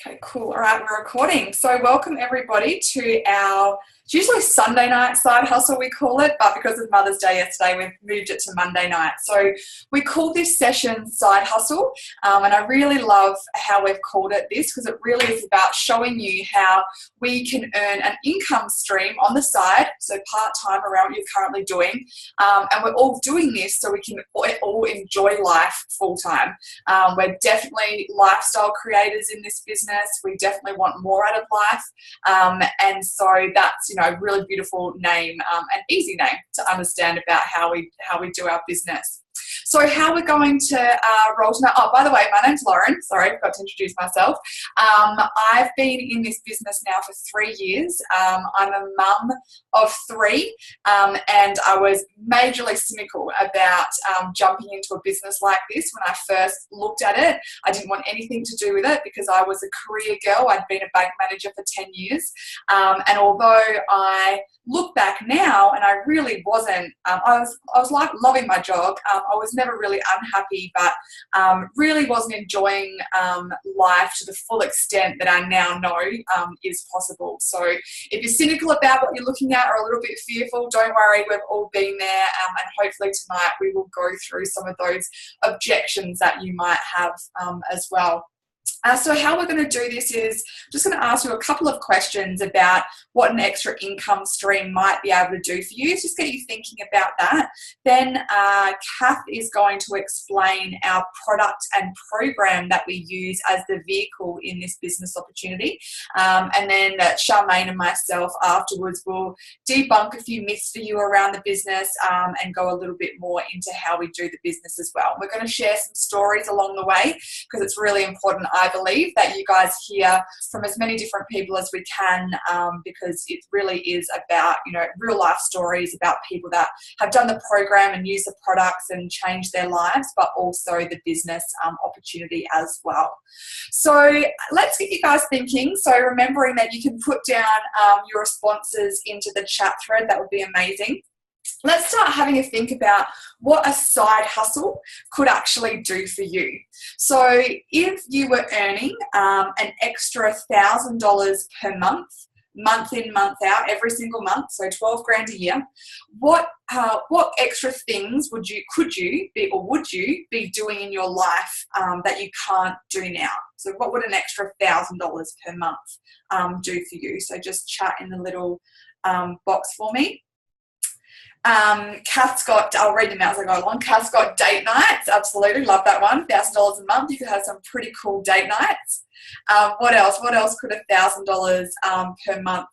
Okay, cool. All right, we're recording. So welcome everybody to it's usually Sunday night side hustle we call it, but because of Mother's Day yesterday, we've moved it to Monday night. So we call this session side hustle, and I really love how we've called it this because it really is about showing you how we can earn an income stream on the side, so part-time around what you're currently doing, and we're all doing this so we can all enjoy life full-time. We're definitely lifestyle creators in this business. We definitely want more out of life, and so that's a really beautiful name, an easy name to understand about how we do our business. So how we're going to roll tonight. Oh, by the way, my name's Lauren. Sorry, I forgot to introduce myself. I've been in this business now for 3 years. I'm a mum of 3, and I was majorly cynical about jumping into a business like this when I first looked at it. I didn't want anything to do with it because I was a career girl. I'd been a bank manager for 10 years. And although I look back now and I really wasn't, I was like loving my job. I was never really unhappy, but really wasn't enjoying life to the full extent that I now know is possible. So if you're cynical about what you're looking at or a little bit fearful, don't worry, we've all been there, and hopefully tonight we will go through some of those objections that you might have as well. So how we're going to do this is just going to ask you a couple of questions about what an extra income stream might be able to do for you. Just get you thinking about that. Then Kath is going to explain our product and program that we use as the vehicle in this business opportunity. And then Charmaine and myself afterwards will debunk a few myths for you around the business, and go a little bit more into how we do the business as well. We're going to share some stories along the way because it's really important, I believe, that you guys hear from as many different people as we can, because it really is about real life stories about people that have done the program and used the products and changed their lives, but also the business opportunity as well. So let's get you guys thinking. So remembering that you can put down your responses into the chat thread, that would be amazing. Let's start having a think about what a side hustle could actually do for you. So if you were earning an extra $1,000 per month in, month out, every single month, so 12 grand a year, what extra things would you be doing in your life that you can't do now? So what would an extra $1,000 per month do for you? So just chat in the little box for me. Kath's got, I'll read them out as I go along. Kath's got date nights. Absolutely. Love that one. $1,000 a month. You could have some pretty cool date nights. What else? What else could $1,000 per month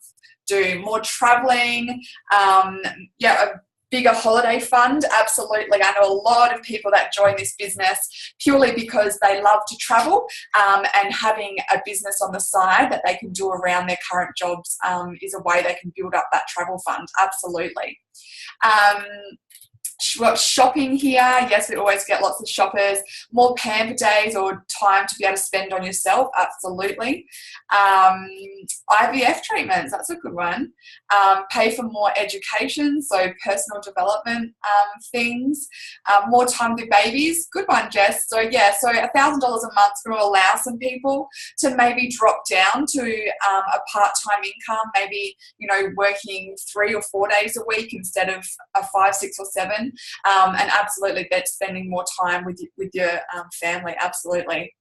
do? More traveling. A bigger holiday fund. Absolutely. I know a lot of people that join this business purely because they love to travel, and having a business on the side that they can do around their current jobs is a way they can build up that travel fund. Absolutely. Shopping here, yes, we always get lots of shoppers. More pamper days or time to be able to spend on yourself, absolutely. IVF treatments, that's a good one. Pay for more education, so personal development things. More time with babies, good one, Jess. So yeah, so $1,000 a month is going to allow some people to maybe drop down to a part-time income, maybe working 3 or 4 days a week instead of 5, 6 or 7. And absolutely spending more time with your family, absolutely.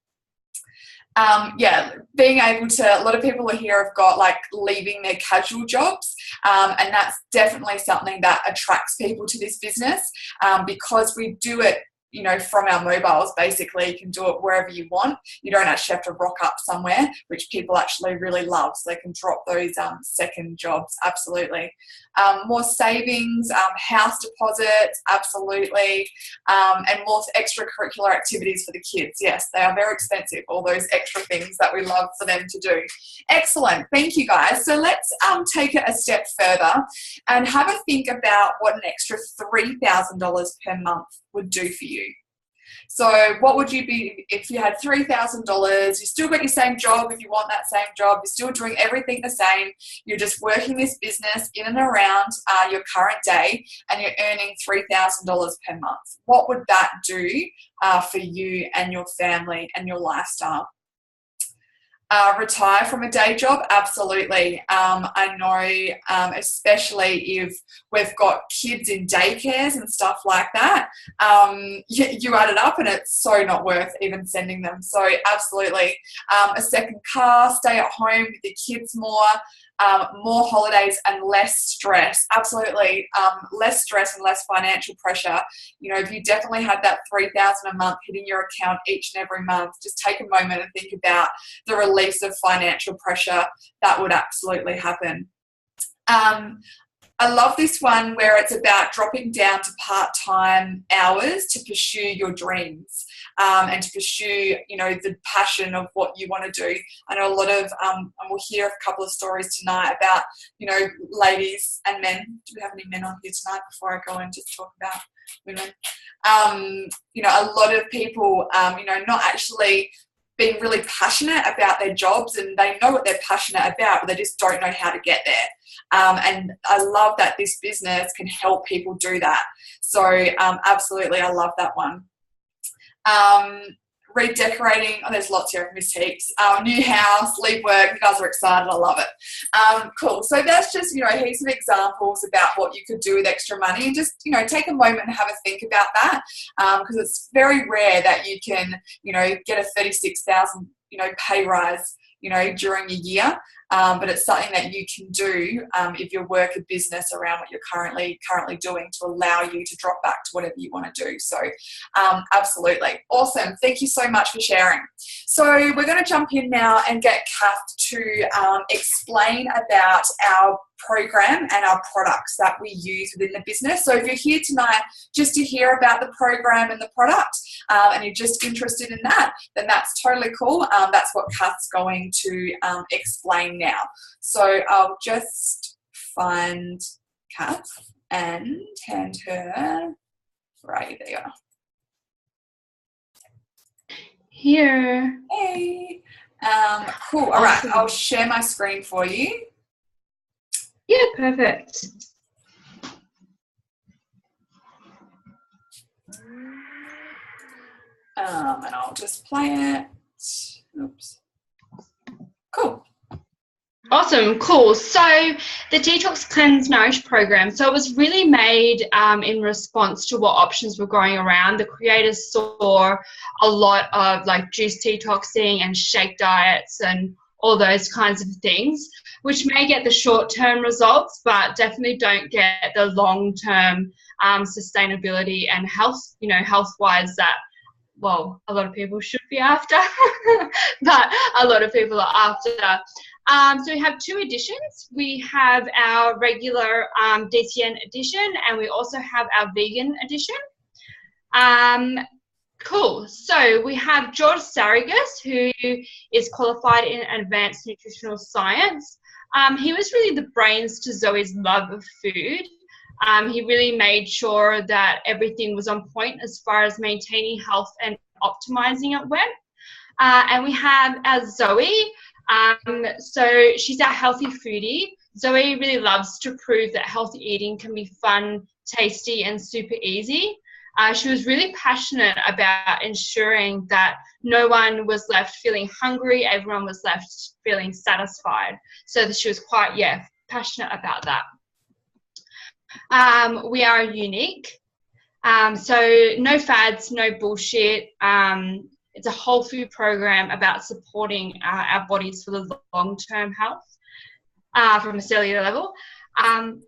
Being able to, a lot of people here have got leaving their casual jobs, and that's definitely something that attracts people to this business, because we do it from our mobiles. Basically, you can do it wherever you want. You don't actually have to rock up somewhere, which people actually really love, so they can drop those second jobs. Absolutely. More savings, house deposits, absolutely, and more extracurricular activities for the kids. Yes, they are very expensive, all those extra things that we love for them to do. Excellent. Thank you, guys. So let's take it a step further and have a think about what an extra $3,000 per month would do for you. So what would you be if you had $3,000? You still got your same job if you want that same job. You're still doing everything the same. You're just working this business in and around your current day, and you're earning $3,000 per month. What would that do for you and your family and your lifestyle? Retire from a day job? Absolutely. I know, especially if we've got kids in daycares and stuff like that, you add it up and it's so not worth even sending them. So absolutely. A second car, stay at home with the kids more holidays and less stress. Absolutely. Less stress and less financial pressure. You know, if you definitely had that $3,000 a month hitting your account each and every month, just take a moment and think about the release of financial pressure that would absolutely happen. I love this one where it's about dropping down to part-time hours to pursue your dreams and to pursue, you know, the passion of what you want to do. I know a lot of, and we'll hear a couple of stories tonight about, you know, ladies and men. Do we have any men on here tonight before I go and just talk about women? You know, a lot of people, you know, not actually being really passionate about their jobs, and they know what they're passionate about, but they just don't know how to get there. And I love that this business can help people do that. So absolutely, I love that one. Redecorating, oh, there's lots here, Miss Heaps. New house, leave work, you guys are excited, I love it. Cool, so that's just, you know, heaps of examples about what you could do with extra money, and just, you know, take a moment and have a think about that, because it's very rare that you can, you know, get a 36,000, you know, pay rise, you know, during a year. But it's something that you can do if you work a business around what you're currently doing to allow you to drop back to whatever you want to do. So absolutely. Awesome. Thank you so much for sharing. So we're going to jump in now and get Kath to explain about our program and our products that we use within the business. So if you're here tonight just to hear about the program and the product and you're just interested in that, then that's totally cool. That's what Kath's going to explain now. So I'll just find Kath and hand her right there. Here. Hey. Cool. All right. I'll share my screen for you. Yeah, perfect. And I'll just play it. Oops. Cool. Awesome, cool. So the Detox Cleanse Nourish program, so it was really made in response to what options were going around. The creators saw a lot of like juice detoxing and shake diets and all those kinds of things, which may get the short-term results, but definitely don't get the long-term sustainability and health, you know, health-wise that, well, a lot of people should be after, but a lot of people are after. So we have two editions. We have our regular DCN edition, and we also have our vegan edition. Cool. So we have George Saragas, who is qualified in advanced nutritional science. He was really the brains to Zoe's love of food. He really made sure that everything was on point as far as maintaining health and optimizing it went. And we have our Zoe. So she's our healthy foodie. Zoe really loves to prove that healthy eating can be fun, tasty, and super easy. She was really passionate about ensuring that no one was left feeling hungry, everyone was left feeling satisfied. So that she was quite, passionate about that. We are unique. So no fads, no bullshit. It's a whole food program about supporting our bodies for the long-term health from a cellular level.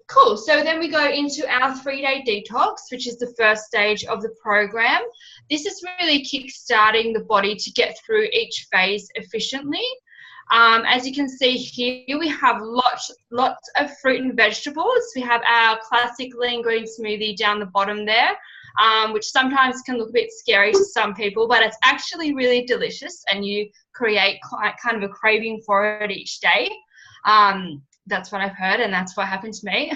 Cool. So then we go into our 3-day detox, which is the first stage of the program. This is really kick-starting the body to get through each phase efficiently. As you can see here, we have lots of fruit and vegetables. We have our classic lean green smoothie down the bottom there, which sometimes can look a bit scary to some people, but it's actually really delicious, and you create kind of a craving for it each day. That's what I've heard, and that's what happened to me.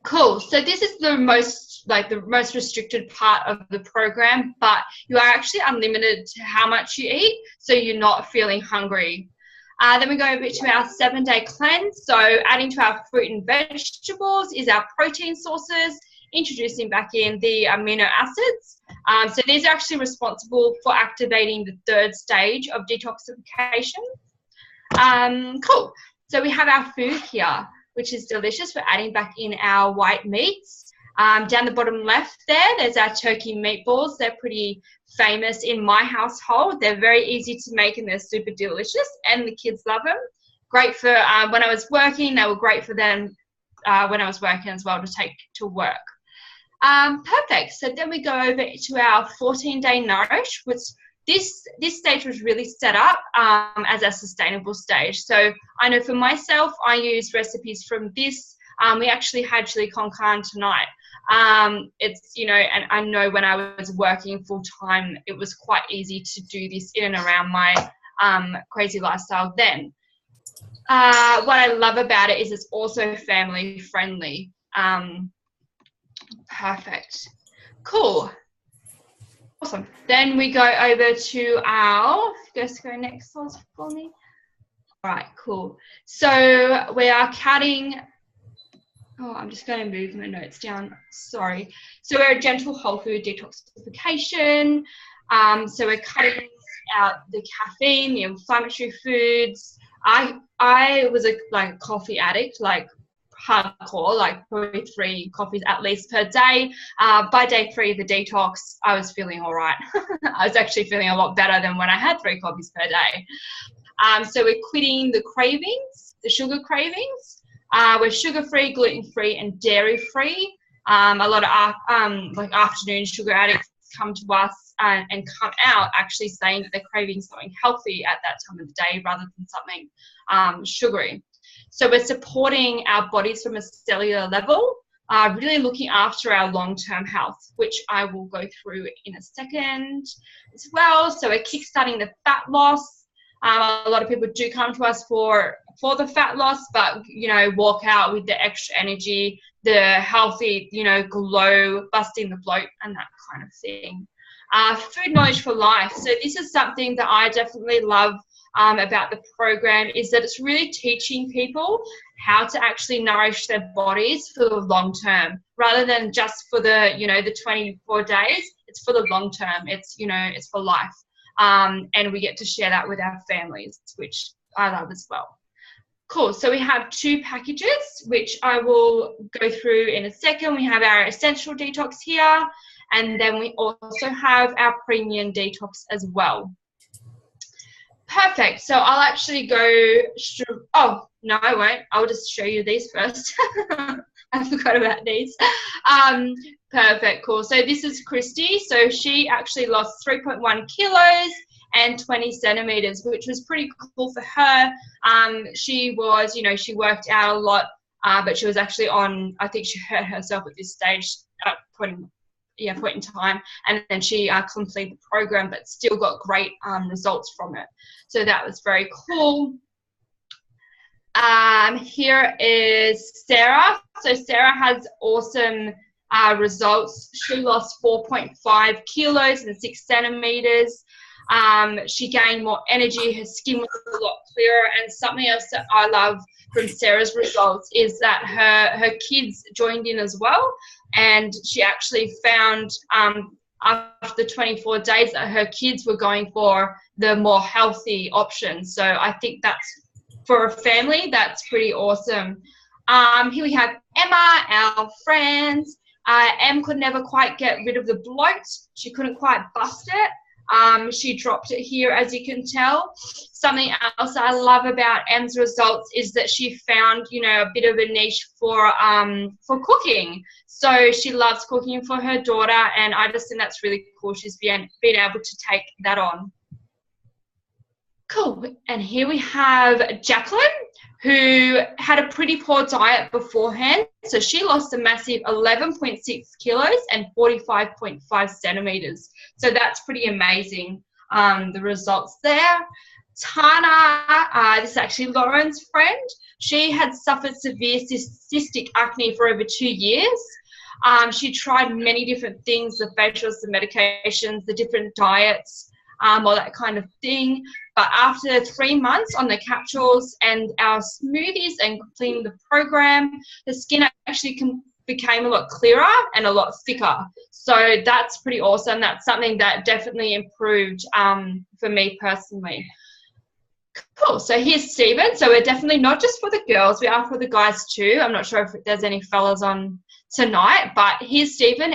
Cool. So this is the most restricted part of the program, but you are actually unlimited to how much you eat, so you're not feeling hungry. Then we go over to our 7-day cleanse. So adding to our fruit and vegetables is our protein sources. introducing back in the amino acids. So these are actually responsible for activating the third stage of detoxification. Cool. So we have our food here, which is delicious. We're adding back in our white meats. Down the bottom left there's our turkey meatballs. They're pretty famous in my household. They're very easy to make and they're super delicious, and the kids love them. Great for when I was working. They were great for them when I was working as well to take to work. Perfect. So then we go over to our 14-day Nourish, which this stage was really set up as a sustainable stage. So I know for myself, I use recipes from this. We actually had chili con carne tonight. It's, you know, and I know when I was working full time, it was quite easy to do this in and around my crazy lifestyle then. What I love about it is it's also family friendly. Perfect. Cool. Awesome. Then we go over to our, just go next slide for me. All right, cool. So we are cutting, oh, I'm just going to move my notes down. Sorry. So we're a gentle whole food detoxification. So we're cutting out the caffeine, the inflammatory foods. I was a coffee addict, like hardcore, like probably 3 coffees at least per day. By day 3 of the detox, I was feeling all right. I was actually feeling a lot better than when I had 3 coffees per day. So we're quitting the cravings, the sugar cravings. We're sugar-free, gluten-free, and dairy-free. A lot of like afternoon sugar addicts come to us and come out actually saying that they're craving something healthy at that time of the day rather than something sugary. So we're supporting our bodies from a cellular level, really looking after our long-term health, which I will go through in a second as well. So we're kickstarting the fat loss. A lot of people do come to us for the fat loss, but, you know, walk out with the extra energy, the healthy, you know, glow, busting the bloat and that kind of thing. Food knowledge for life. So this is something that I definitely love about the program, is that it's really teaching people how to actually nourish their bodies for the long term, rather than just for the, you know, the 24 days. It's for the long term. It's, you know, it's for life. And we get to share that with our families, which I love as well. Cool. So we have 2 packages, which I will go through in a second. We have our essential detox here, and then we also have our premium detox as well. Perfect. So I'll actually go oh, no, I won't. I'll just show you these first. I forgot about these. Perfect. Cool. So this is Christy. So she actually lost 3.1 kilos and 20 centimeters, which was pretty cool for her. She was, you know, she worked out a lot, but she was actually on, I think she hurt herself at this stage at point in time, and then she completed the program, but still got great results from it. So that was very cool. Here is Sarah. So Sarah has awesome results. She lost 4.5 kilos and 6 centimeters. She gained more energy. Her skin was a lot clearer. And something else that I love from Sarah's results is that her kids joined in as well. And she actually found after 24 days that her kids were going for the more healthy option. So I think that's, for a family, that's pretty awesome. Here we have Emma, our friend. Em could never quite get rid of the bloat. She couldn't quite bust it. She dropped it here, as you can tell. Something else I love about Em's results is that she found, you know, a bit of a niche for cooking. So she loves cooking for her daughter, and I just think that's really cool. She's been able to take that on. Cool. And here we have Jacqueline, who had a pretty poor diet beforehand. So she lost a massive 11.6 kilos and 45.5 centimeters. So that's pretty amazing, the results there. Tana, this is actually Lauren's friend. She had suffered severe cystic acne for over 2 years. She tried many different things, the facials, the medications, the different diets, all that kind of thing. But after 3 months on the capsules and our smoothies and completing the program, the skin actually became a lot clearer and a lot thicker. So that's pretty awesome. That's something that definitely improved for me personally. Cool. So here's Stephen. So we're definitely not just for the girls, we are for the guys too. I'm not sure if there's any fellas on tonight, but here's Stephen.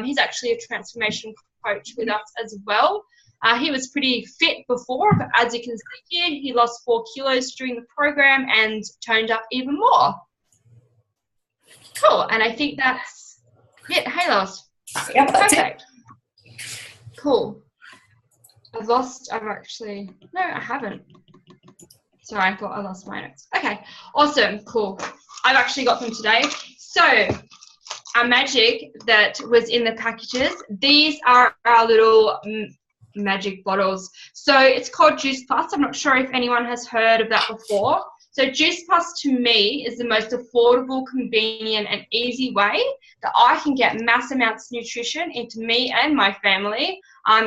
He's actually a transformation coach with us as well. He was pretty fit before, but as you can see here, he lost 4 kilos during the program and toned up even more. Cool. And I think that's it. Hey, Lois. Yep, that's perfect. Cool. I haven't. Sorry, I thought I lost my notes. Okay, awesome, cool. I've actually got them today. So, our magic that was in the packages, these are our little magic bottles. So, it's called Juice Plus. I'm not sure if anyone has heard of that before. So, Juice Plus to me is the most affordable, convenient, and easy way that I can get mass amounts of nutrition into me and my family,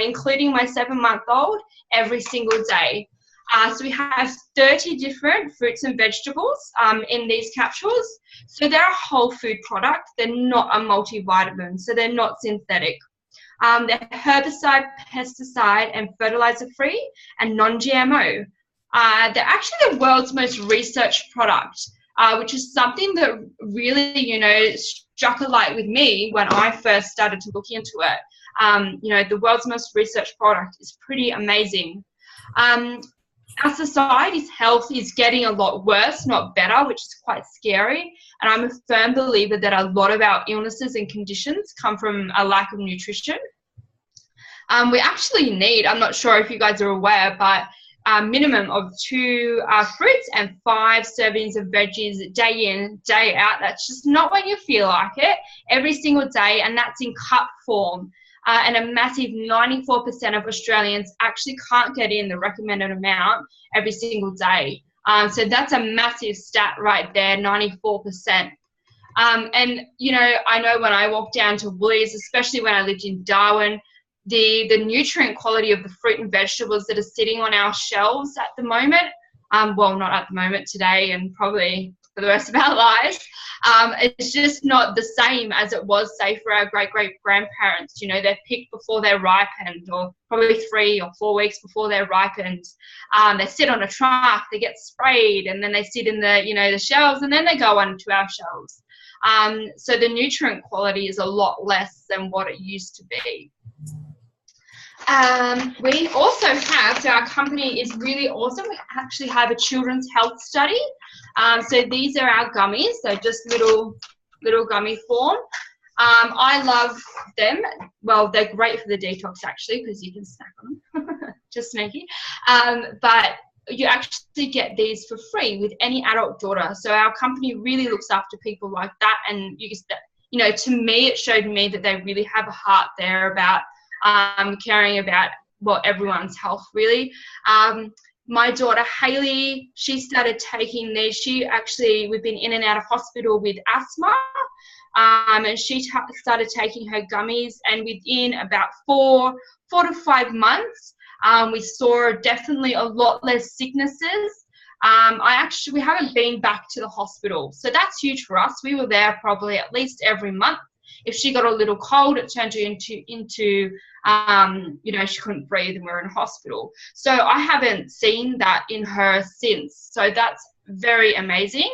including my 7-month-old, every single day. So we have 30 different fruits and vegetables in these capsules. So they're a whole food product. They're not a multivitamin, so they're not synthetic. They're herbicide, pesticide, and fertilizer free and non-GMO. They're actually the world's most researched product, which is something that really, struck a light with me when I first started to look into it. The world's most researched product is pretty amazing. Our society's health is getting a lot worse, not better, which is quite scary. And I'm a firm believer that a lot of our illnesses and conditions come from a lack of nutrition. We actually need, I'm not sure if you guys are aware, but a minimum of 2 fruits and 5 servings of veggies day in, day out. That's just not when you feel like it, every single day, and that's in cup form. And a massive 94% of Australians actually can't get in the recommended amount every single day. So that's a massive stat right there, 94%. And, I know when I walk down to Woolies, especially when I lived in Darwin, the nutrient quality of the fruit and vegetables that are sitting on our shelves at the moment, well, not at the moment, today and probably for the rest of our lives, it's just not the same as it was, say, for our great-great-grandparents. They're picked before they're ripened, or probably 3 or 4 weeks before they're ripened. They sit on a truck, they get sprayed, and then they sit in the shelves, and then they go onto our shelves. So the nutrient quality is a lot less than what it used to be. We also have, so our company is really awesome, we actually have a children's health study. So these are our gummies, so just little gummy form. I love them. Well, they're great for the detox actually, because you can snack on them, just sneaky. But you actually get these for free with any adult daughter. So our company really looks after people like that, and to me, it showed me that they really have a heart there about caring about everyone's health really. My daughter Hayley, she started taking these. We've been in and out of hospital with asthma, and she started taking her gummies, and within about 4 to 5 months, we saw definitely a lot less sicknesses. We haven't been back to the hospital, so that's huge for us. We were there probably at least every month. If she got a little cold, it turned her into she couldn't breathe and we're in hospital. So I haven't seen that in her since. So that's very amazing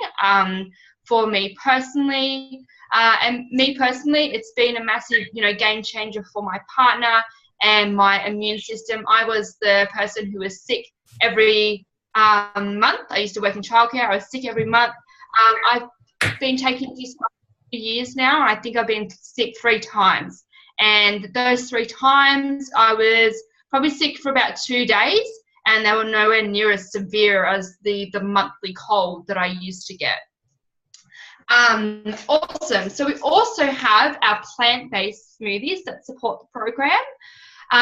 for me personally. And me personally, it's been a massive, game changer for my partner and my immune system. I was the person who was sick every month. I used to work in childcare. I was sick every month. I've been taking this for years now. I think I've been sick 3 times. And those 3 times I was probably sick for about 2 days, and they were nowhere near as severe as the monthly cold that I used to get. Awesome. So we also have our plant-based smoothies that support the program.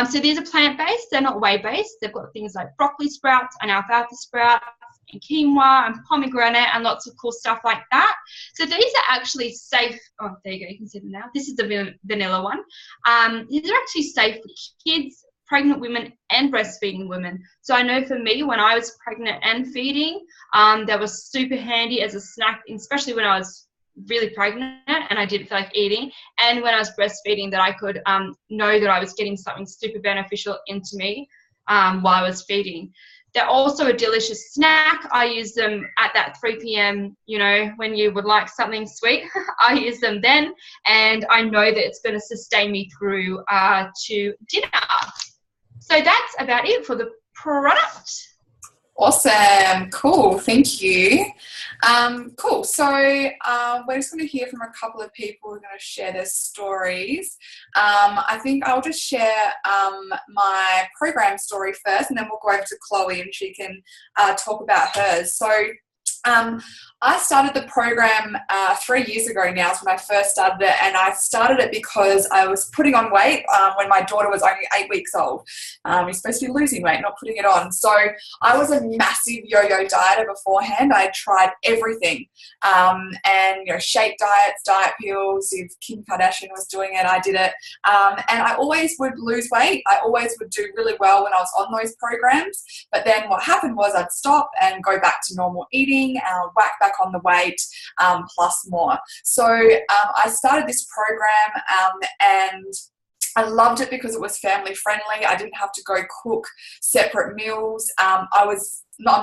So these are plant-based, they're not whey-based. They've got things like broccoli sprouts and alfalfa sprouts and quinoa and pomegranate and lots of cool stuff like that. So these are actually safe. Oh, there you go, you can see them now. This is the vanilla one. These are actually safe for kids, pregnant women, and breastfeeding women. So I know for me, when I was pregnant and feeding, that was super handy as a snack, especially when I was really pregnant and I didn't feel like eating, and when I was breastfeeding, that I could know that I was getting something super beneficial into me while I was feeding. They're also a delicious snack. I use them at that 3 p.m., you know, when you would like something sweet. I use them then, and I know that it's going to sustain me through to dinner. So that's about it for the product. Awesome. Cool. Thank you. Cool. So we're just going to hear from a couple of people who are going to share their stories. I think I'll just share my program story first, and then we'll go over to Chloe and she can talk about hers. So I started the program 3 years ago now is when I first started it, and I started it because I was putting on weight when my daughter was only 8 weeks old. You're supposed to be losing weight, not putting it on. So I was a massive yo-yo dieter beforehand. I tried everything, and you know, shake diets, diet pills. If Kim Kardashian was doing it, I did it, and I always would lose weight. I always would do really well when I was on those programs. But then what happened was I'd stop and go back to normal eating, whack back on the weight, plus more. So I started this program, and I loved it because it was family friendly. I didn't have to go cook separate meals. I'm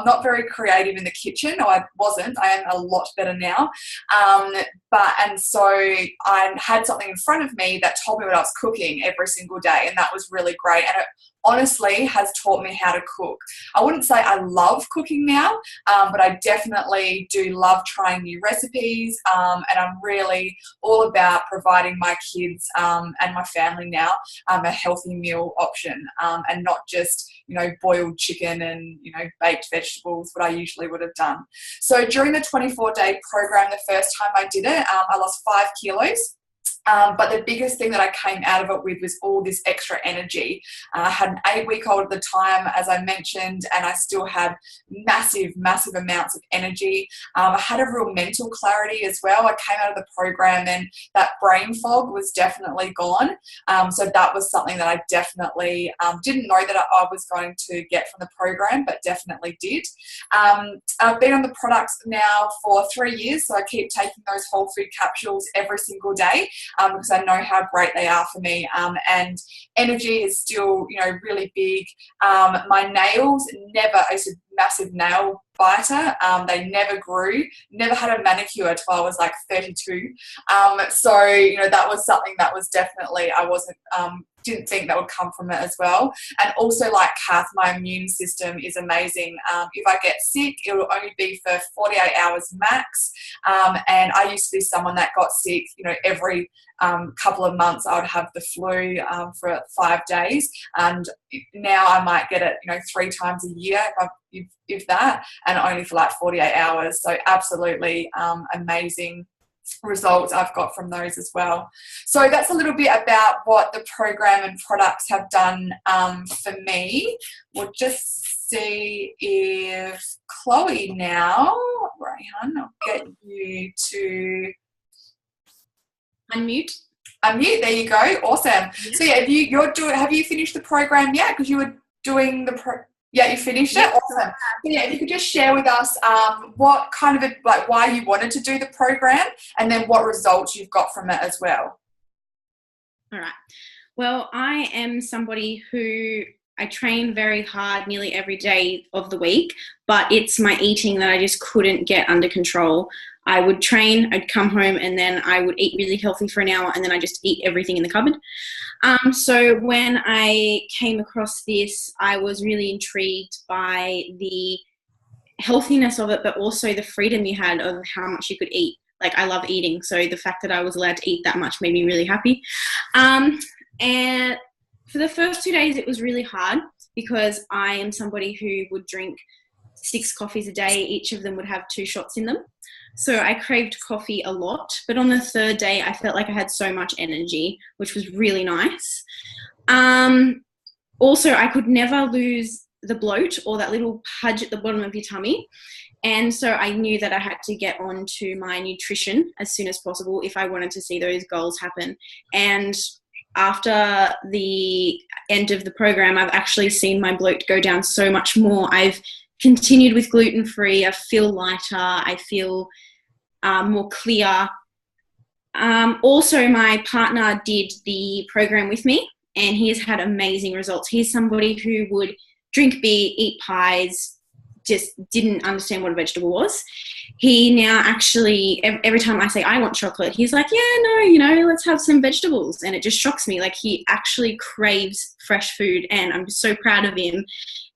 not very creative in the kitchen. No, I wasn't. I am a lot better now. And so I had something in front of me that told me what I was cooking every single day, and that was really great. And it honestly has taught me how to cook. I wouldn't say I love cooking now, but I definitely do love trying new recipes, and I'm really all about providing my kids and my family now a healthy meal option, and not just, you know, boiled chicken and, you know, baked vegetables, what I usually would have done. So during the 24-day program, the first time I did it, I lost 5 kilos. But the biggest thing that I came out of it with was all this extra energy. I had an 8-week-old at the time, as I mentioned, and I still had massive amounts of energy. I had a real mental clarity as well. I came out of the program and that brain fog was definitely gone. So that was something that I definitely didn't know that I was going to get from the program, but definitely did. I've been on the products now for 3 years, so I keep taking those whole food capsules every single day. Because I know how great they are for me, and energy is still, you know, really big. My nails I used to massive nail biter. They never grew, never had a manicure until I was like 32. So, you know, that was something that was definitely, I wasn't, didn't think that would come from it as well. And also, like Kath, my immune system is amazing. If I get sick, it will only be for 48 hours max. And I used to be someone that got sick, you know, every couple of months I would have the flu for 5 days. And now I might get it, you know, 3 times a year, if that, and only for like 48 hours. So absolutely amazing results I've got from those as well. So that's a little bit about what the program and products have done for me. We'll just see if Chloe now, Rayhan, I'll get you to unmute. There you go. Awesome. So yeah, have you finished the program yet? Because you were doing yeah, you finished it? Awesome. So yeah, if you could just share with us what kind of, like, why you wanted to do the program, and then what results you've got from it as well. All right. Well, I am somebody who I train very hard nearly every day of the week, but it's my eating that I just couldn't get under control. I would train, I'd come home, and then I would eat really healthy for an hour, and then I just eat everything in the cupboard. So when I came across this, I was really intrigued by the healthiness of it, but also the freedom you had of how much you could eat. Like, I love eating, so the fact that I was allowed to eat that much made me really happy. And for the first 2 days, it was really hard because I am somebody who would drink 6 coffees a day. Each of them would have 2 shots in them. So I craved coffee a lot. But on the 3rd day, I felt like I had so much energy, which was really nice. Also, I could never lose the bloat or that little pudge at the bottom of your tummy. And so I knew that I had to get on to my nutrition as soon as possible if I wanted to see those goals happen. And after the end of the program, I've actually seen my bloat go down so much more. I've continued with gluten-free. I feel lighter. I feel more clear. Also, my partner did the program with me, and he has had amazing results. He's somebody who would drink beer, eat pies, just didn't understand what a vegetable was. He now actually, every time I say I want chocolate, he's like, yeah, no, let's have some vegetables. And it just shocks me. Like, he actually craves fresh food, and I'm so proud of him.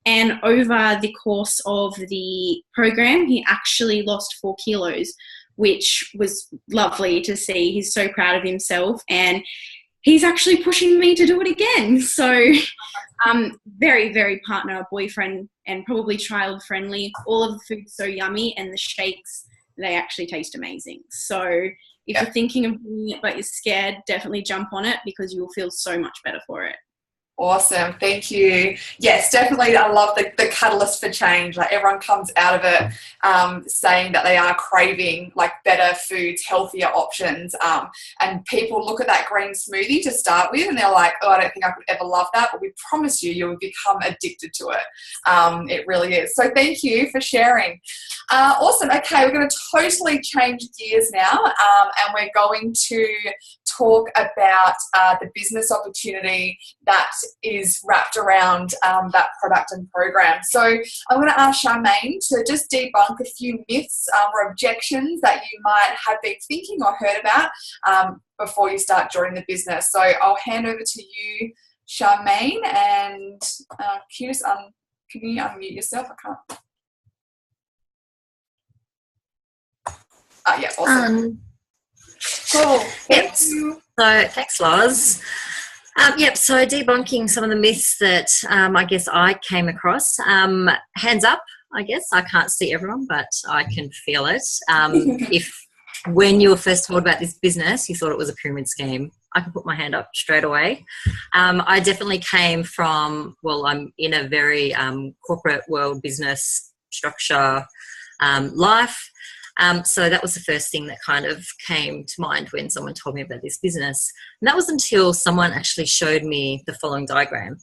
And over the course of the program, he actually lost 4 kilos, which was lovely to see. He's so proud of himself, and he's actually pushing me to do it again. So very, very partner, boyfriend, and probably child friendly. All of the food's so yummy, and the shakes, they actually taste amazing. So if you're thinking of doing it but you're scared, definitely jump on it, because you will feel so much better for it. Awesome. Thank you. Yes, definitely. I love the catalyst for change. Like, everyone comes out of it saying that they are craving like better foods, healthier options. And people look at that green smoothie to start with, and they're like, oh, I don't think I could ever love that. But we promise you, you'll become addicted to it. It really is. So thank you for sharing. Awesome. Okay, we're going to totally change gears now, and we're going to talk about the business opportunity that is wrapped around that product and program. So I'm going to ask Charmaine to just debunk a few myths or objections that you might have been thinking or heard about before you start joining the business. So I'll hand over to you, Charmaine, and can you unmute yourself? I can't. Yeah, awesome. Cool. Thank you. So thanks, Loz. So debunking some of the myths that I guess I came across. Hands up, I guess. I can't see everyone, but I can feel it. If when you were first told about this business, you thought it was a pyramid scheme, I can put my hand up straight away. I definitely came from, I'm in a very corporate world, business structure life. So that was the first thing that kind of came to mind when someone told me about this business. And that was until someone actually showed me the following diagram.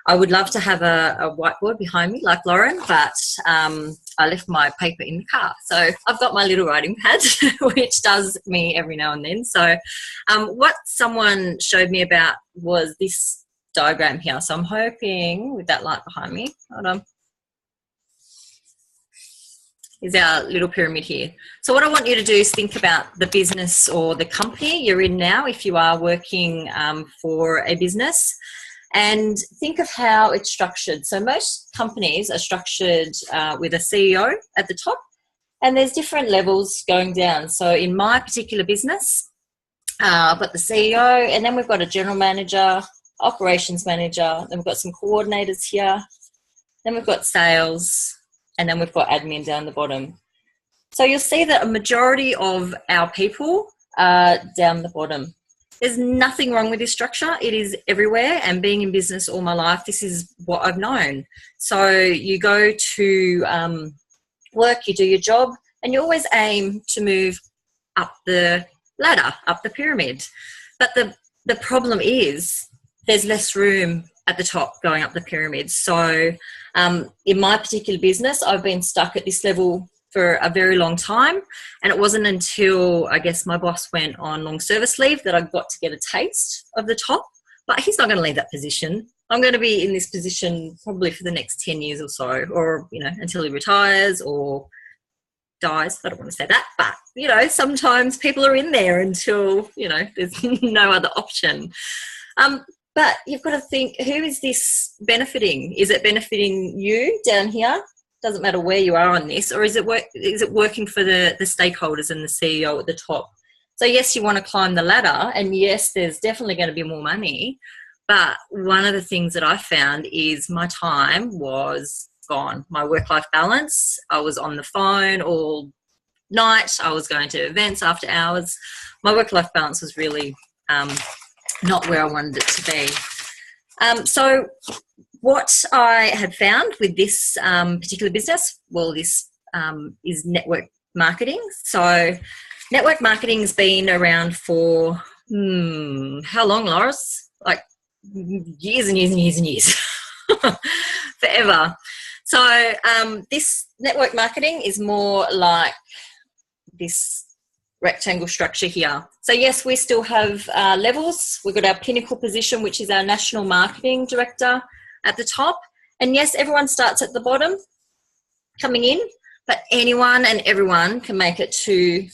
I would love to have a whiteboard behind me like Lauren, but I left my paper in the car. So I've got my little writing pad, which does me every now and then. So what someone showed me about was this diagram here. So I'm hoping with that light behind me, hold on. Is our little pyramid here. So what I want you to do is think about the business or the company you're in now, if you are working for a business, and think of how it's structured. So most companies are structured with a CEO at the top, and there's different levels going down. So in my particular business, I've got the CEO, and then we've got a general manager, operations manager, then we've got some coordinators here, then we've got sales, and then we've got admin down the bottom. So you'll see that a majority of our people are down the bottom. There's nothing wrong with this structure. It is everywhere, and being in business all my life, this is what I've known. So you go to work, you do your job, and you always aim to move up the ladder, up the pyramid. But the problem is there's less room at the top going up the pyramid. So in my particular business, I've been stuck at this level for a very long time, and it wasn't until I guess my boss went on long service leave that I got to get a taste of the top. But he's not going to leave that position. I'm going to be in this position probably for the next 10 years or so, or until he retires or dies. I don't want to say that, but sometimes people are in there until there's no other option. But you've got to think, who is this benefiting? Is it benefiting you down here? Doesn't matter where you are on this, or is it working for the stakeholders and the CEO at the top? So yes, you want to climb the ladder, and yes, there's definitely going to be more money. But one of the things that I found is my time was gone. My work-life balance, I was on the phone all night. I was going to events after hours. My work-life balance was really not where I wanted it to be. So what I had found with this particular business, this is network marketing. So network marketing has been around for, how long, Loris? Like years and years and years and years. Forever. So this network marketing is more like this rectangle structure here. So yes, we still have levels. We've got our pinnacle position, which is our national marketing director at the top. And yes, everyone starts at the bottom coming in, but anyone and everyone can make it to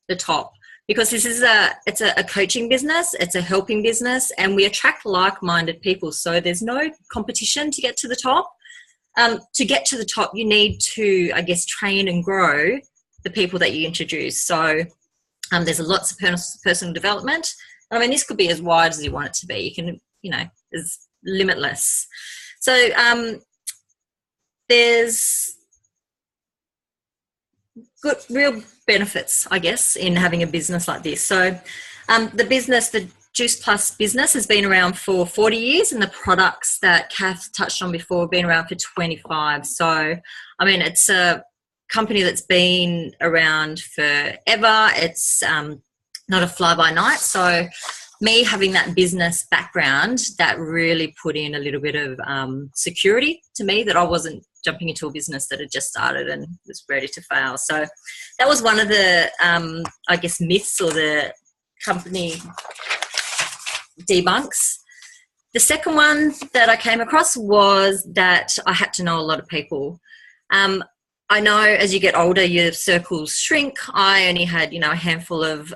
the top, because this is it's a coaching business, it's a helping business, and we attract like-minded people. So there's no competition to get to the top. To get to the top, you need to, I guess, train and grow the people that you introduce. So there's lots of personal development. I mean, this could be as wide as you want it to be. You can, it's limitless. So there's good, real benefits, I guess, in having a business like this. So the Juice Plus business has been around for 40 years, and the products that Kath touched on before have been around for 25. So, I mean, it's a company that's been around forever. It's not a fly-by-night. So me having that business background, that really put in a little bit of security to me, that I wasn't jumping into a business that had just started and was ready to fail. So that was one of the, I guess, myths or the company debunks. The second one that I came across was that I had to know a lot of people. I know as you get older, your circles shrink. I only had, a handful of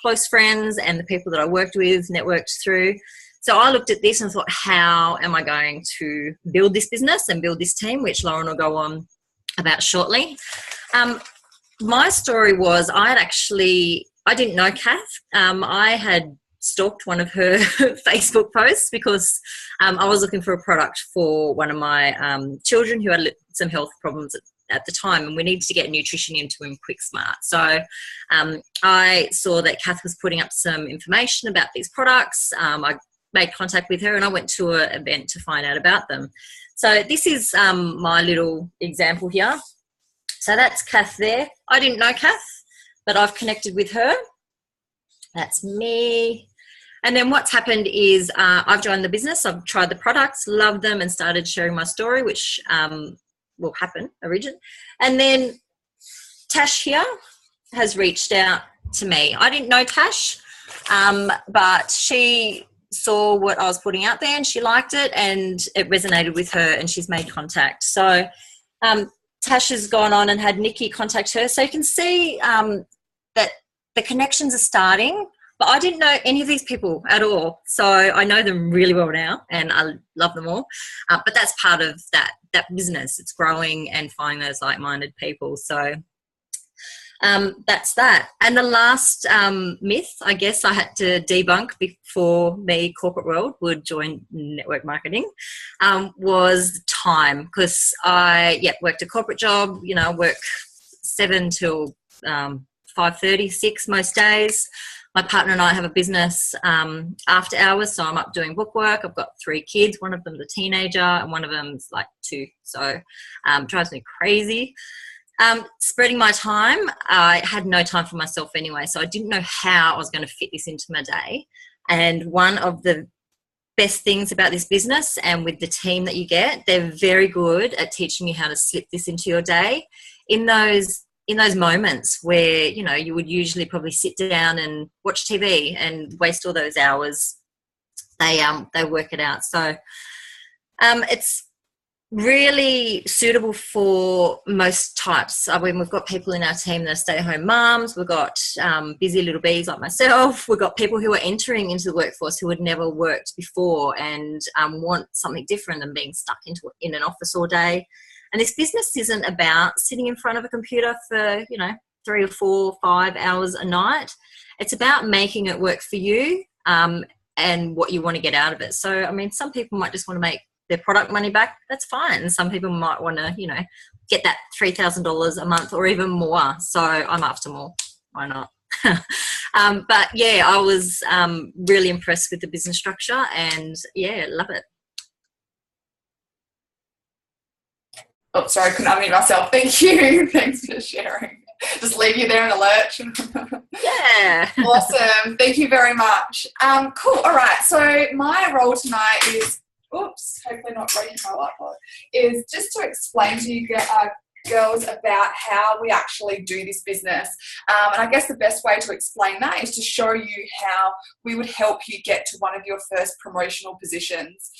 close friends and the people that I worked with, networked through. So I looked at this and thought, how am I going to build this business and build this team, which Lauren will go on about shortly. My story was I didn't know Kath. I had stalked one of her Facebook posts because I was looking for a product for one of my children who had some health problems at the time, and we needed to get nutrition into him quick smart. So I saw that Kath was putting up some information about these products. I made contact with her and I went to an event to find out about them. So this is my little example here. So that's Kath there. I didn't know Kath, but I've connected with her. That's me. And then what's happened is I've joined the business. I've tried the products, loved them, and started sharing my story, which will happen originally. And then Tash here has reached out to me. I didn't know Tash, but she saw what I was putting out there and she liked it and it resonated with her, and she's made contact. So Tash has gone on and had Nikki contact her. So you can see that the connections are starting, but I didn't know any of these people at all. So I know them really well now and I love them all. But that's part of that business. It's growing and finding those like-minded people. So that's that. And the last myth, I guess, I had to debunk before the corporate world would join network marketing was time. Because I worked a corporate job, work 7 till 5:30, 6 most days. My partner and I have a business after hours, so I'm up doing bookwork. I've got 3 kids. One of them's a teenager and one of them's like 2. So it drives me crazy. Spreading my time, I had no time for myself anyway, so I didn't know how I was going to fit this into my day. And one of the best things about this business and with the team that you get, they're very good at teaching you how to slip this into your day in those moments where, you would usually probably sit down and watch TV and waste all those hours. They work it out. So it's really suitable for most types. I mean, we've got people in our team that are stay-at-home mums. We've got busy little bees like myself. We've got people who are entering into the workforce who had never worked before and want something different than being stuck in an office all day. And this business isn't about sitting in front of a computer for, 3 or 4 or 5 hours a night. It's about making it work for you and what you want to get out of it. So, I mean, some people might just want to make their product money back. That's fine. Some people might want to, get that $3,000 a month or even more. So I'm after more. Why not? But, yeah, I was really impressed with the business structure and, love it. Oh, sorry, I couldn't unmute myself. Thank you. Thanks for sharing. Just leave you there in the lurch. Yeah. Awesome. Thank you very much. Cool. All right. So my role tonight is, hopefully not breaking my whiteboard, is just to explain to you girls about how we actually do this business. And I guess the best way to explain that is to show you how we would help you get to one of your first promotional positions.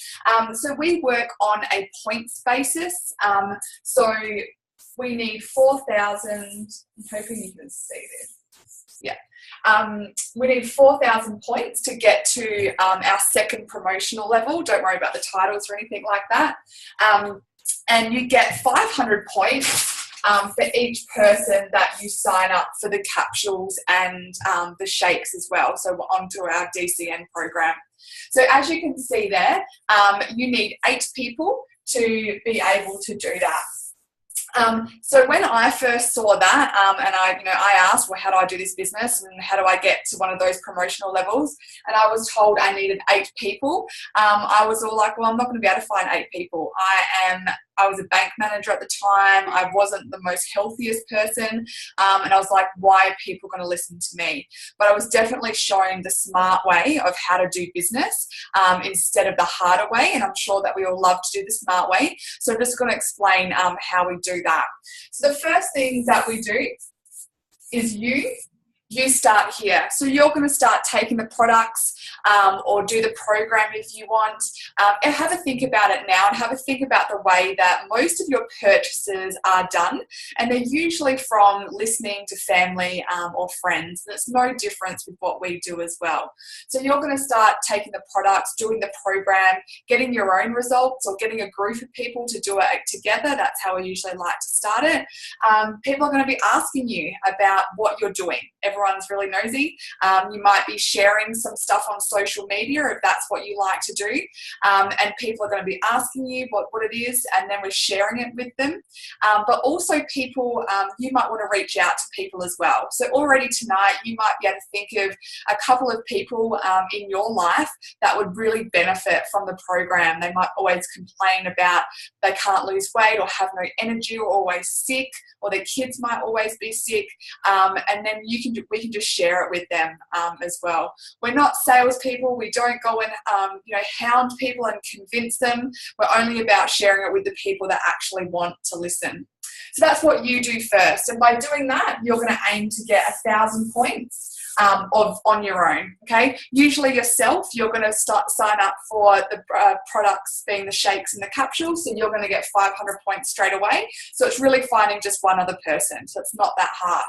So we work on a points basis. So we need 4,000, I'm hoping you can see this. Yeah. We need 4,000 points to get to our second promotional level. Don't worry about the titles or anything like that. And you get 500 points for each person that you sign up for the capsules and the shakes as well. So we're onto our DCN program. So as you can see there, you need 8 people to be able to do that. So when I first saw that, and I asked, well, how do I do this business and how do I get to one of those promotional levels? And I was told I needed 8 people. I was all like, well, I'm not going to be able to find 8 people. I was a bank manager at the time. I wasn't the most healthiest person. And I was like, why are people going to listen to me? But I was definitely showing the smart way of how to do business instead of the harder way. And I'm sure that we all love to do the smart way. So I'm just going to explain how we do that. So the first thing that we do is you start here. So you're going to start taking the products or do the program if you want, and have a think about it now and have a think about the way that most of your purchases are done, and they're usually from listening to family or friends. And it's no difference with what we do as well. So you're going to start taking the products, doing the program, getting your own results or getting a group of people to do it together. That's how we usually like to start it. People are going to be asking you about what you're doing. Everyone's really nosy. You might be sharing some stuff on social media if that's what you like to do, and people are going to be asking you what it is, and then we're sharing it with them. But also people, you might want to reach out to people as well. So already tonight you might be able to think of a couple of people in your life that would really benefit from the program. They might always complain about they can't lose weight or have no energy or always sick, or their kids might always be sick, and then we can just share it with them as well. We're not salespeople. We don't go and hound people and convince them. We're only about sharing it with the people that actually want to listen. So that's what you do first, and by doing that, you're going to aim to get 1,000 points on your own. Okay, usually yourself, you're going to sign up for the products being the shakes and the capsules, so you're going to get 500 points straight away. So it's really finding just one other person, so it's not that hard.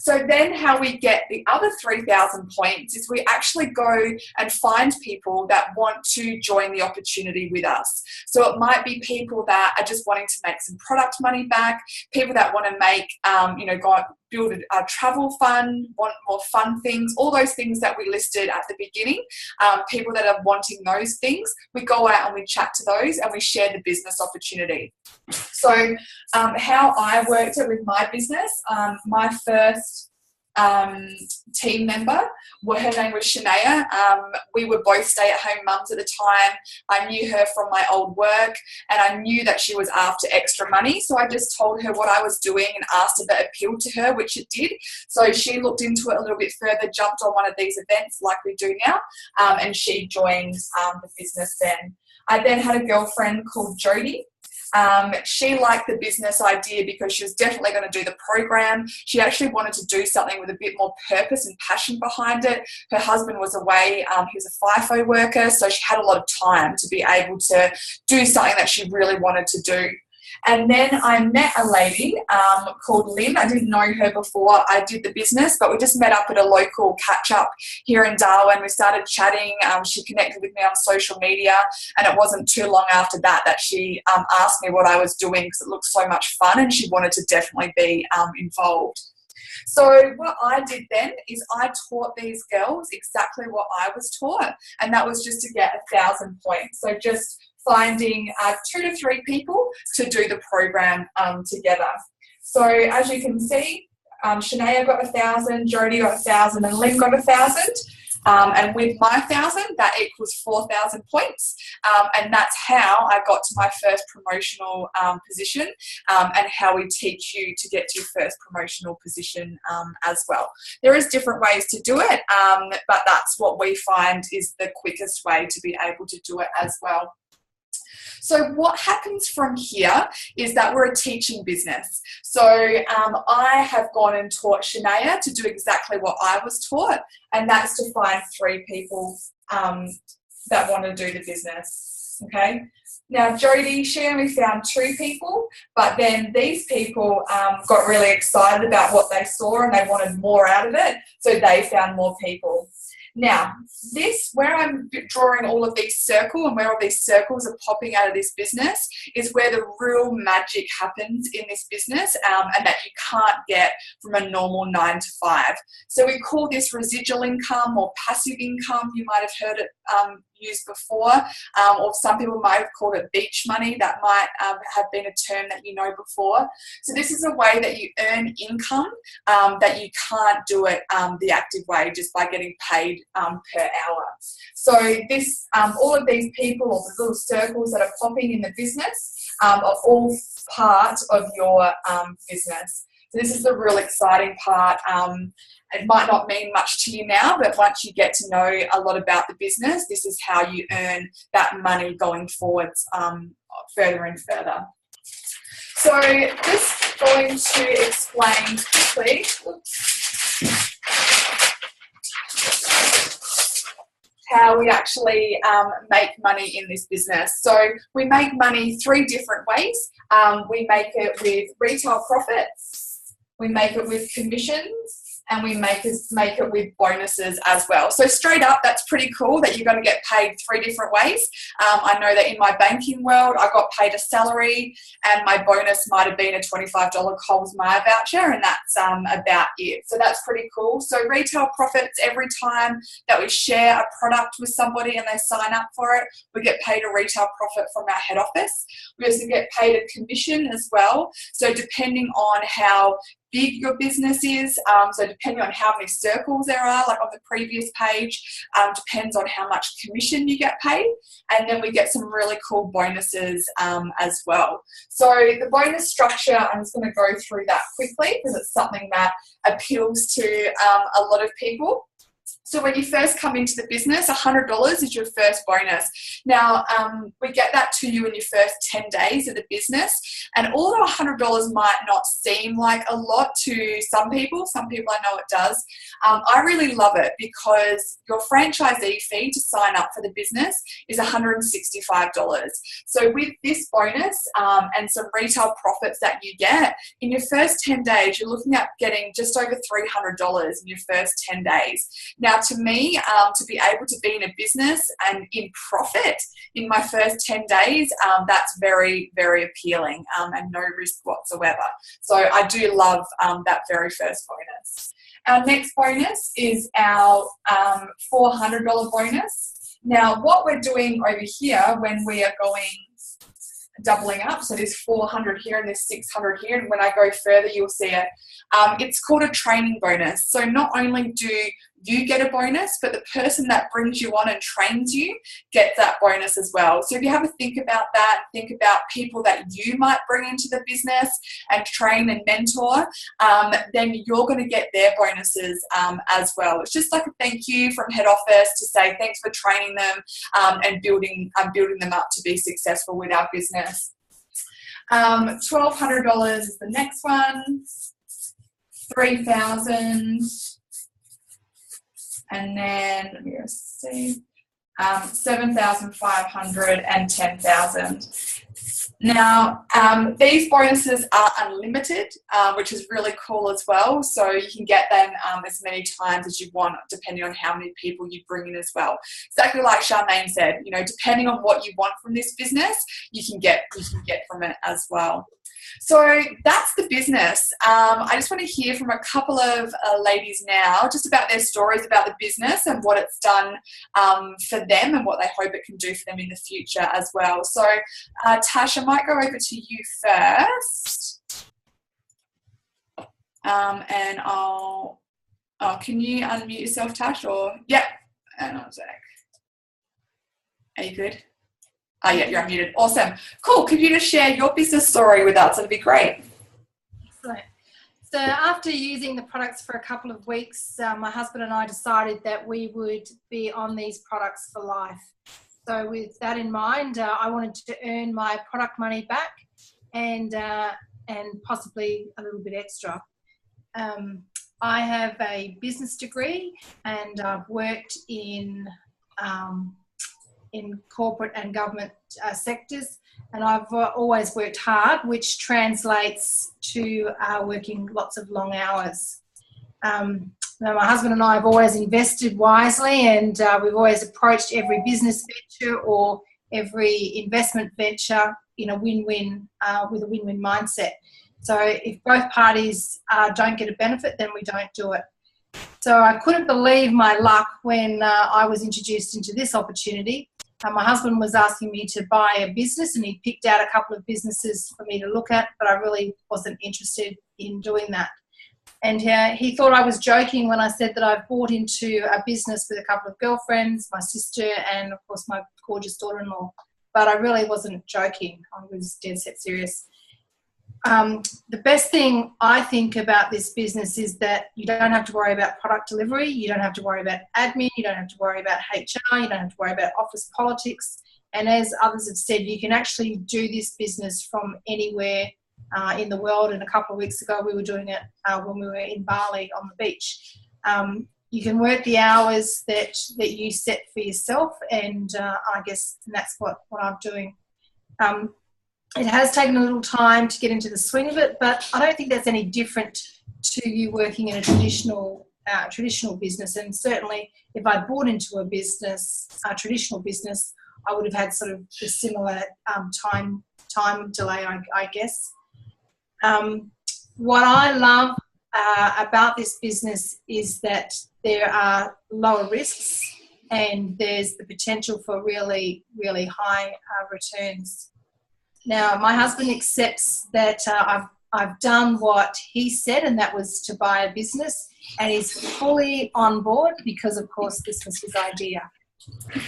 So then how we get the other 3,000 points is we actually go and find people that want to join the opportunity with us. So it might be people that are just wanting to make some product money back, people that want to make, build a travel fund, want more fun things, all those things that we listed at the beginning, people that are wanting those things, we go out and we chat to those and we share the business opportunity. So how I worked it with my business, my first team member, her name was Shania. We were both stay-at-home mums at the time. I knew her from my old work, and I knew that she was after extra money, so I just told her what I was doing and asked if it appealed to her, which it did. So she looked into it a little bit further, jumped on one of these events like we do now, and she joined the business then. I then had a girlfriend called Jodie. She liked the business idea because she was definitely going to do the program. She actually wanted to do something with a bit more purpose and passion behind it. Her husband was away. He was a FIFO worker, so she had a lot of time to be able to do something that she really wanted to do. And then I met a lady called Lynn. I didn't know her before I did the business, but we just met up at a local catch-up here in Darwin. We started chatting. She connected with me on social media, and it wasn't too long after that that she asked me what I was doing because it looked so much fun and she wanted to definitely be involved. So what I did then is I taught these girls exactly what I was taught, and that was just to get 1,000 points. So just finding 2 to 3 people to do the program together. So as you can see, Shania got 1,000, Jodie got 1,000, and Lynn got 1,000. And with my 1,000, that equals 4,000 points. And that's how I got to my first promotional position, and how we teach you to get to your first promotional position as well. There is different ways to do it, but that's what we find is the quickest way to be able to do it as well. So what happens from here is that we're a teaching business. So I have gone and taught Shania to do exactly what I was taught, and that's to find 3 people that want to do the business, okay? Now, Jodie, she only found 2 people, but then these people got really excited about what they saw and they wanted more out of it, so they found more people. Now, this, where I'm drawing all of these circles and where all these circles are popping out of this business is where the real magic happens in this business, and that you can't get from a normal 9 to 5. So we call this residual income or passive income. You might have heard it used before, or some people might have called it beach money. That might have been a term that you know before. So this is a way that you earn income that you can't do it the active way, just by getting paid per hour. So this, all of these people, or the little circles that are popping in the business, are all part of your business. So this is the real exciting part. It might not mean much to you now, but once you get to know a lot about the business, this is how you earn that money going forwards further and further. So just going to explain quickly how we actually make money in this business. So we make money 3 different ways. We make it with retail profits, we make it with commissions, and we make it with bonuses as well. So straight up, that's pretty cool that you're going to get paid 3 different ways. I know that in my banking world, I got paid a salary, and my bonus might have been a $25 Coles Myer voucher, and that's about it. So that's pretty cool. So retail profits, every time that we share a product with somebody and they sign up for it, we get paid a retail profit from our head office. We also get paid a commission as well. So depending on how big your business is, so depending on how many circles there are, like on the previous page, depends on how much commission you get paid, and then we get some really cool bonuses as well. So the bonus structure, I'm just going to go through that quickly because it's something that appeals to a lot of people. So when you first come into the business, $100 is your first bonus. Now, we get that to you in your first 10 days of the business. And although $100 might not seem like a lot to some people I know it does, I really love it because your franchisee fee to sign up for the business is $165. So with this bonus and some retail profits that you get, in your first 10 days, you're looking at getting just over $300 in your first 10 days. Now, to me, to be able to be in a business and in profit in my first 10 days, that's very, very appealing and no risk whatsoever. So I do love that very first bonus. Our next bonus is our $400 bonus. Now, what we're doing over here when we are going doubling up, so there's 400 here and there's 600 here, and when I go further you'll see it. It's called a training bonus. So not only do you get a bonus, but the person that brings you on and trains you gets that bonus as well. So if you have a think about that, think about people that you might bring into the business and train and mentor, then you're going to get their bonuses as well. It's just like a thank you from head office to say thanks for training them and building them up to be successful with our business. $1,200 is the next one. $3,000, and then let me just see, $7,500 and $10,000. Now, these bonuses are unlimited, which is really cool as well. So you can get them as many times as you want, depending on how many people you bring in as well. Exactly like Charmaine said, you know, depending on what you want from this business, you can get from it as well. So that's the business. I just want to hear from a couple of ladies now just about their stories about the business and what it's done for them and what they hope it can do for them in the future as well. So Tash, I might go over to you first. And can you unmute yourself, Tash? Or, yep. And I was like, are you good? Oh, yeah, you're unmuted. Awesome. Cool. Could you just share your business story with us? That'd be great. Excellent. So after using the products for a couple of weeks, my husband and I decided that we would be on these products for life. So with that in mind, I wanted to earn my product money back and possibly a little bit extra. I have a business degree and I've worked in corporate and government sectors, and I've always worked hard, which translates to working lots of long hours. Now my husband and I have always invested wisely, and we've always approached every business venture or every investment venture in a win-win with a win-win mindset. So if both parties don't get a benefit, then we don't do it. So I couldn't believe my luck when I was introduced into this opportunity. My husband was asking me to buy a business, and he picked out a couple of businesses for me to look at, but I really wasn't interested in doing that. And he thought I was joking when I said that I've bought into a business with a couple of girlfriends, my sister, and of course my gorgeous daughter-in-law. But I really wasn't joking. I was dead set serious. The best thing I think about this business is that you don't have to worry about product delivery, you don't have to worry about admin, you don't have to worry about HR, you don't have to worry about office politics. And as others have said, you can actually do this business from anywhere in the world. And a couple of weeks ago we were doing it when we were in Bali on the beach. You can work the hours that you set for yourself, and I guess that's what I'm doing. It has taken a little time to get into the swing of it, but I don't think that's any different to you working in a traditional business. And certainly if I bought into a business, a traditional business, I would have had sort of a similar time delay, I guess. What I love about this business is that there are lower risks and there's the potential for really, really high returns. Now, my husband accepts that I've done what he said, and that was to buy a business, and he's fully on board because, of course, this was his idea.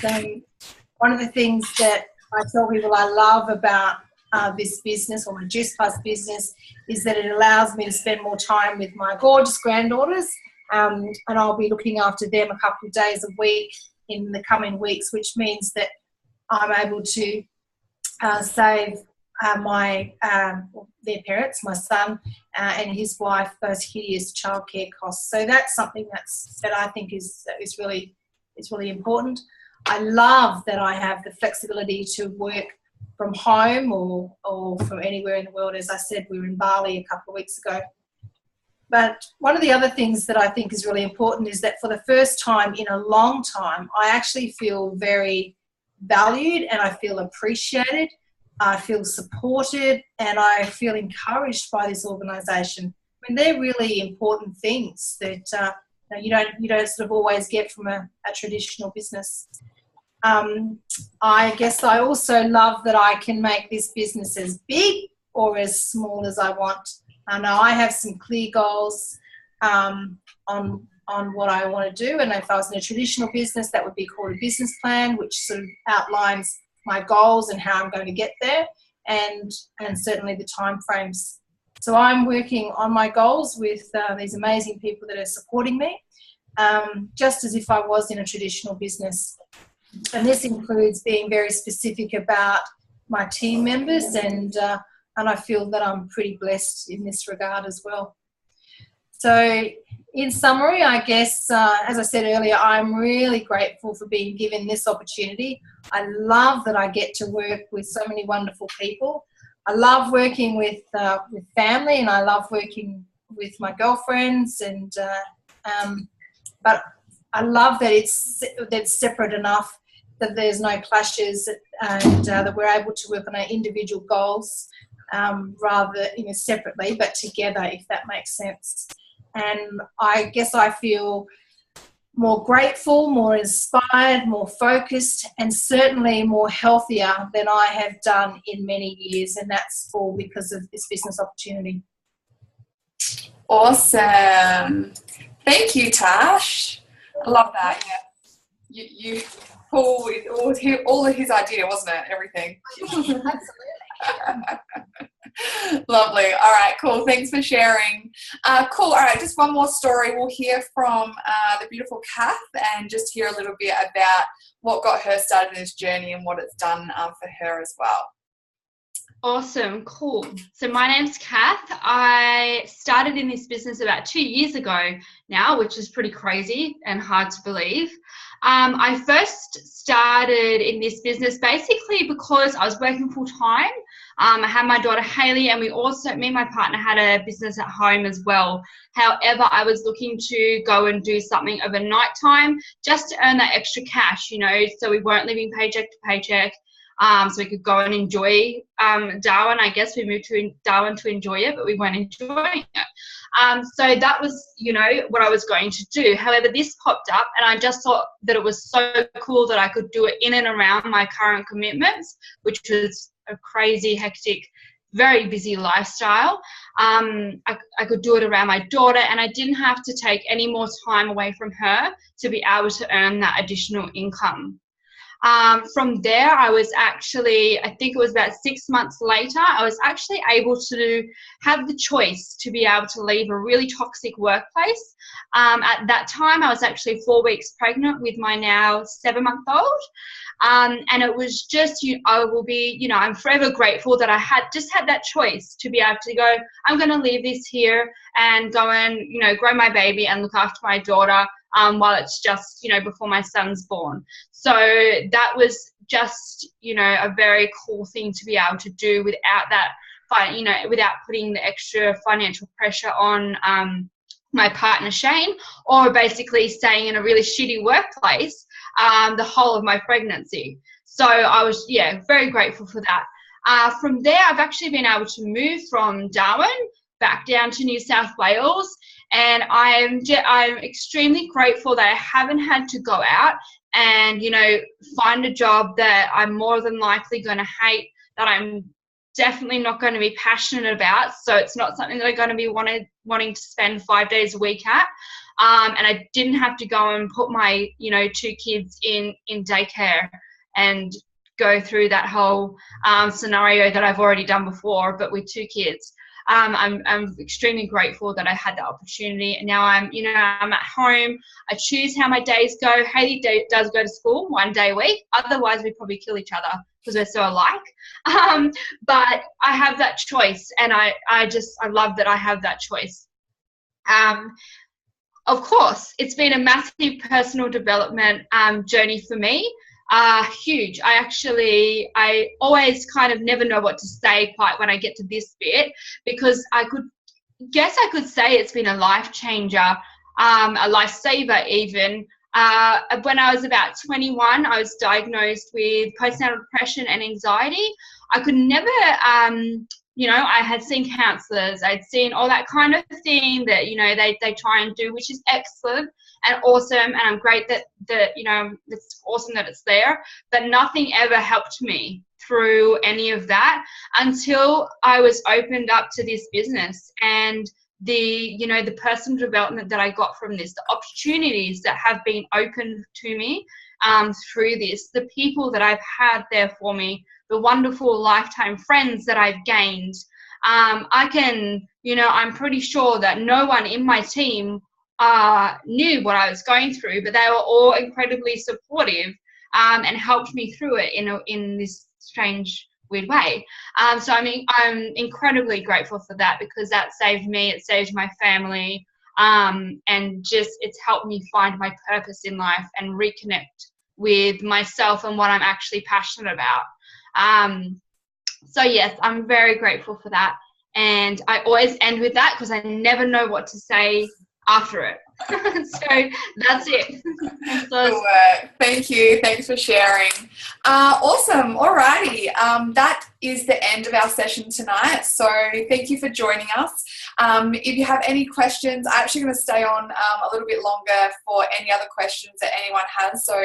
So one of the things that I tell people I love about this business, or my Juice Plus business, is that it allows me to spend more time with my gorgeous granddaughters, and I'll be looking after them a couple of days a week in the coming weeks, which means that I'm able to save their parents, my son and his wife, those hideous childcare costs. So that's something that I think is really important. I love that I have the flexibility to work from home or from anywhere in the world. As I said, we were in Bali a couple of weeks ago. But one of the other things that I think is really important is that for the first time in a long time, I actually feel very valued and I feel appreciated. I feel supported and I feel encouraged by this organisation. I mean, they're really important things that you don't sort of always get from a traditional business. I guess I also love that I can make this business as big or as small as I want. Now I have some clear goals on what I want to do, and if I was in a traditional business, that would be called a business plan, which sort of outlines my goals and how I'm going to get there, and certainly the time frames. So I'm working on my goals with these amazing people that are supporting me, just as if I was in a traditional business. And this includes being very specific about my team members, and I feel that I'm pretty blessed in this regard as well. So in summary, I guess, as I said earlier, I'm really grateful for being given this opportunity. I love that I get to work with so many wonderful people. I love working with family, and I love working with my girlfriends, but I love that it's separate enough that there's no clashes, and that we're able to work on our individual goals rather separately, but together, if that makes sense. And I guess I feel more grateful, more inspired, more focused, and certainly more healthier than I have done in many years. And that's all because of this business opportunity. Awesome. Thank you, Tash. I love that. Yeah. All of his idea, wasn't it? Everything. Absolutely. Lovely. All right, cool. Thanks for sharing. Cool. All right, just one more story. We'll hear from the beautiful Kath and just hear a little bit about what got her started in this journey and what it's done for her as well. Awesome, cool. So my name's Kath. I started in this business about 2 years ago now, which is pretty crazy and hard to believe. I first started in this business basically because I was working full time. I had my daughter Hayley, and me and my partner had a business at home as well. However, I was looking to go and do something overnight time just to earn that extra cash, so we weren't living paycheck to paycheck. So we could go and enjoy Darwin. I guess we moved to Darwin to enjoy it, but we weren't enjoying it. So that was, what I was going to do. However, this popped up, and I just thought that it was so cool that I could do it in and around my current commitments, which was a crazy, hectic, very busy lifestyle. I could do it around my daughter, and I didn't have to take any more time away from her to be able to earn that additional income. From there, I was actually, I think it was about 6 months later, I was actually able to have the choice to be able to leave a really toxic workplace. At that time, I was actually 4 weeks pregnant with my now 7-month-old. And it was just, I'm forever grateful that I had that choice to be able to go, I'm going to leave this here and go and, grow my baby and look after my daughter while it's just, before my son's born. So that was just, a very cool thing to be able to do without that, without putting the extra financial pressure on my partner Shane, or basically staying in a really shitty workplace the whole of my pregnancy. So I was, very grateful for that. From there, I've actually been able to move from Darwin back down to New South Wales, and I'm extremely grateful that I haven't had to go out and, find a job that I'm more than likely going to hate, that I'm definitely not going to be passionate about. So it's not something that I'm going to be wanting to spend 5 days a week at. And I didn't have to go and put my, 2 kids in daycare and go through that whole scenario that I've already done before, but with 2 kids. I'm extremely grateful that I had the opportunity, and now I'm at home. I choose how my days go. Hayley does go to school 1 day a week. Otherwise, we'd probably kill each other because we're so alike. But I have that choice, and I love that I have that choice. Of course, it's been a massive personal development journey for me. Huge. I always kind of never know what to say quite when I get to this bit, because I could say it's been a life changer, a lifesaver even. When I was about 21, I was diagnosed with postnatal depression and anxiety. I could never, I had seen counsellors, I'd seen all that kind of thing that, they try and do, which is excellent and awesome, and I'm great that it's awesome that it's there, but nothing ever helped me through any of that until I was opened up to this business, and the personal development that I got from this, the opportunities that have been opened to me through this, the people that I've had there for me, the wonderful lifetime friends that I've gained. I'm pretty sure that no one in my team knew what I was going through, but they were all incredibly supportive and helped me through it in this strange, weird way. So I'm incredibly grateful for that, because that saved me, it saved my family, and just it's helped me find my purpose in life and reconnect with myself and what I'm actually passionate about. So yes, I'm very grateful for that, and I always end with that because I never know what to say after it. So that's it. Good work. Thank you. Thanks for sharing. Awesome. Alrighty. That is the end of our session tonight. So thank you for joining us. If you have any questions, I'm actually going to stay on a little bit longer for any other questions that anyone has. So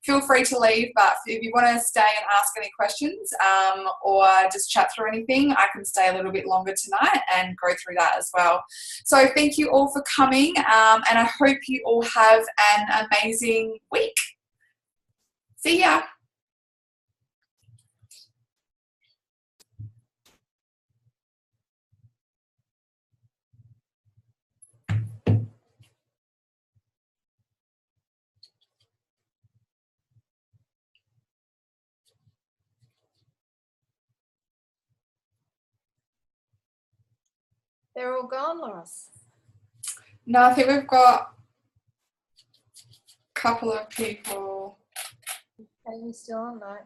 feel free to leave, but if you want to stay and ask any questions or just chat through anything, I can stay a little bit longer tonight and go through that as well. So thank you all for coming, and I hope you all have an amazing week. See ya. They're all gone, Loris. No, I think we've got a couple of people. Are you still on? No.